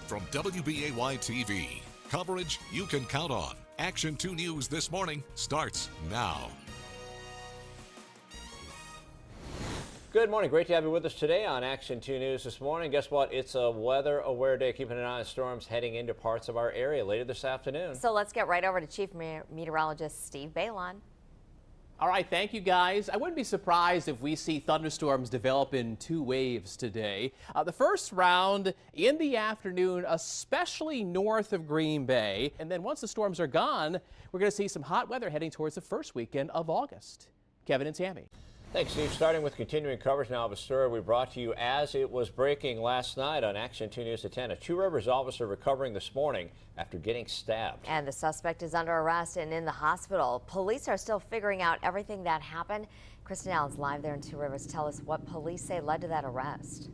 From WBAY TV, coverage you can count on. Action 2 News this morning starts now. Good morning. Great to have you with us today on Action 2 News this morning. Guess what? It's a weather-aware day, keeping an eye on storms heading into parts of our area later this afternoon. So let's get right over to Chief Meteorologist Steve Balon. All right, thank you guys. I wouldn't be surprised if we see thunderstorms develop in 2 waves today. The first round in the afternoon, especially north of Green Bay. And then once the storms are gone, we're going to see some hot weather heading towards the first weekend of August. Kevin and Tammy. Thanks, Steve. Starting with continuing coverage now of a story we brought to you as it was breaking last night on Action 2 News at 10. A Two Rivers officer recovering this morning after getting stabbed. And the suspect is under arrest and in the hospital. Police are still figuring out everything that happened. Kristen Allen's live there in Two Rivers. Tell us what police say led to that arrest.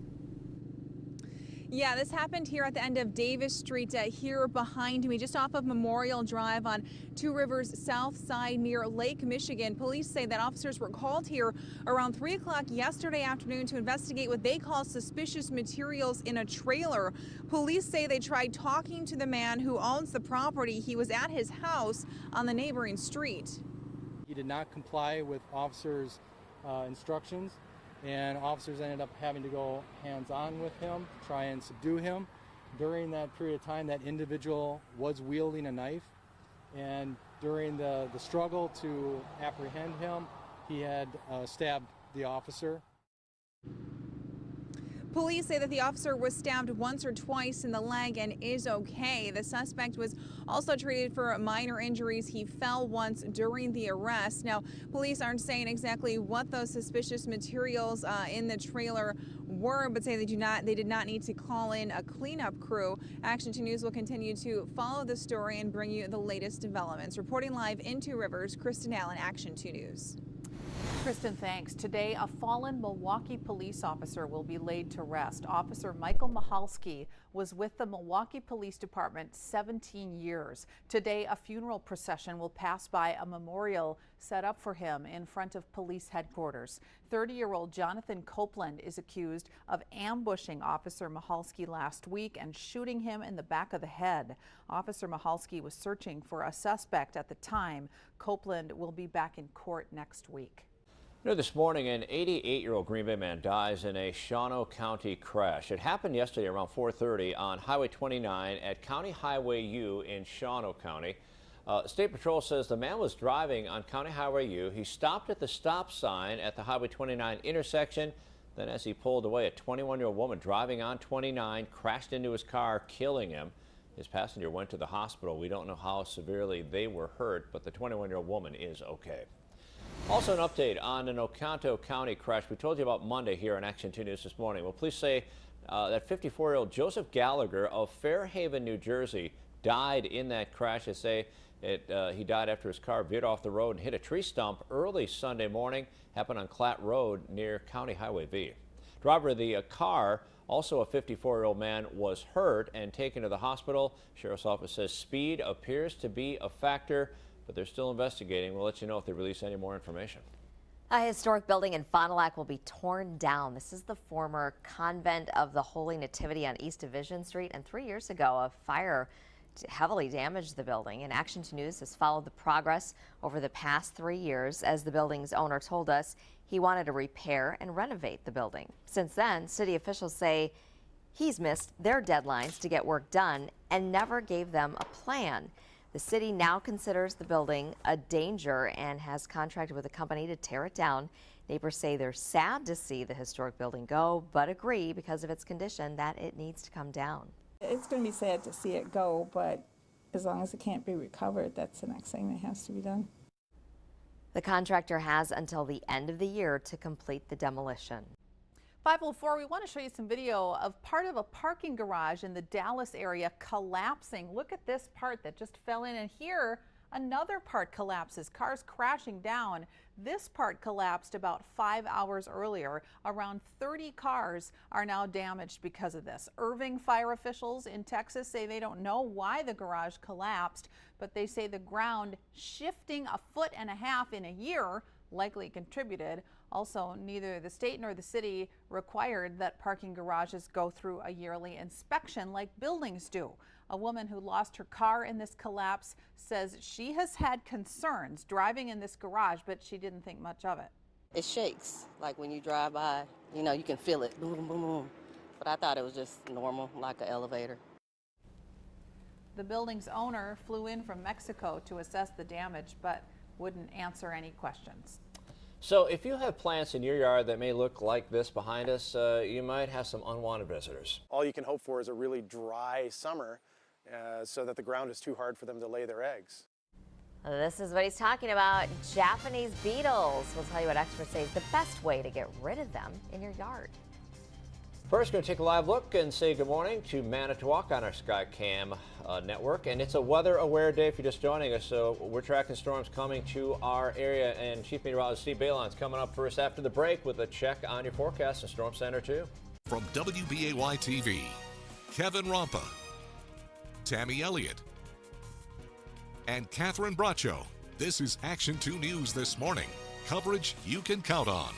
Yeah, this happened here at the end of Davis Street here behind me, just off of Memorial Drive on Two Rivers south side near Lake Michigan. Police say that officers were called here around 3 o'clock yesterday afternoon to investigate what they call suspicious materials in a trailer. Police say they tried talking to the man who owns the property. He was at his house on the neighboring street. He did not comply with officers' instructions, and officers ended up having to go hands-on with him, try and subdue him. During that period of time, that individual was wielding a knife, and during the struggle to apprehend him, he had stabbed the officer. Police say that the officer was stabbed once or twice in the leg and is okay. The suspect was also treated for minor injuries. He fell once during the arrest. Now, police aren't saying exactly what those suspicious materials in the trailer were, but say they did not need to call in a cleanup crew. Action 2 News will continue to follow the story and bring you the latest developments. Reporting live in Two Rivers, Kristen Allen, Action 2 News. Kristen, thanks. Today, a fallen Milwaukee police officer will be laid to rest. Officer Michael Michalski was with the Milwaukee Police Department 17 years. Today, a funeral procession will pass by a memorial set up for him in front of police headquarters. 30-year-old Jonathan Copeland is accused of ambushing Officer Michalski last week and shooting him in the back of the head. Officer Michalski was searching for a suspect at the time. Copeland will be back in court next week. This morning, an 88-year-old Green Bay man dies in a Shawano County crash. It happened yesterday around 4:30 on Highway 29 at County Highway U in Shawano County. State Patrol says the man was driving on County Highway U. He stopped at the stop sign at the Highway 29 intersection. Then as he pulled away, a 21-year-old woman driving on 29 crashed into his car, killing him. His passenger went to the hospital. We don't know how severely they were hurt, but the 21-year-old woman is okay. Also an update on an Oconto County crash we told you about Monday here on Action 2 News this morning. Well, police say that 54-year-old Joseph Gallagher of Fairhaven, New Jersey, died in that crash. They say he died after his car veered off the road and hit a tree stump early Sunday morning. Happened on Clatt Road near County Highway V. Driver of the car, also a 54-year-old man, was hurt and taken to the hospital. Sheriff's office says speed appears to be a factor, but they're still investigating. We'll let you know if they release any more information. A historic building in Fond du Lac will be torn down. This is the former Convent of the Holy Nativity on East Division Street, and 3 years ago a fire heavily damaged the building. And Action 2 News has followed the progress over the past 3 years. As the building's owner told us, he wanted to repair and renovate the building. Since then, city officials say he's missed their deadlines to get work done and never gave them a plan. The city now considers the building a danger and has contracted with a company to tear it down. Neighbors say they're sad to see the historic building go, but agree because of its condition that it needs to come down. It's going to be sad to see it go, but as long as it can't be recovered, that's the next thing that has to be done. The contractor has until the end of the year to complete the demolition. 5:04, we want to show you some video of part of a parking garage in the Dallas area collapsing. Look at this part that just fell in, and here another part collapses, cars crashing down. This part collapsed about 5 hours earlier. Around 30 cars are now damaged because of this. Irving fire officials in Texas say they don't know why the garage collapsed, but they say the ground shifting 1.5 feet in a year likely contributed. Also, neither the state nor the city required that parking garages go through a yearly inspection like buildings do. A woman who lost her car in this collapse says she has had concerns driving in this garage, but she didn't think much of it. It shakes, like when you drive by, you know, you can feel it, boom, boom, boom. But I thought it was just normal, like an elevator. The building's owner flew in from Mexico to assess the damage, but wouldn't answer any questions. So if you have plants in your yard that may look like this behind us, you might have some unwanted visitors. All you can hope for is a really dry summer so that the ground is too hard for them to lay their eggs. This is what he's talking about, Japanese beetles. We'll tell you what experts say is the best way to get rid of them in your yard. First, going to take a live look and say good morning to Manitowoc on our SkyCam network. And it's a weather-aware day if you're just joining us. So we're tracking storms coming to our area. And Chief Meteorologist Steve Balon's coming up for us after the break with a check on your forecast and Storm Center, too. From WBAY-TV, Kevin Rompa, Tammy Elliott, and Catherine Bracho. This is Action 2 News this morning. Coverage you can count on.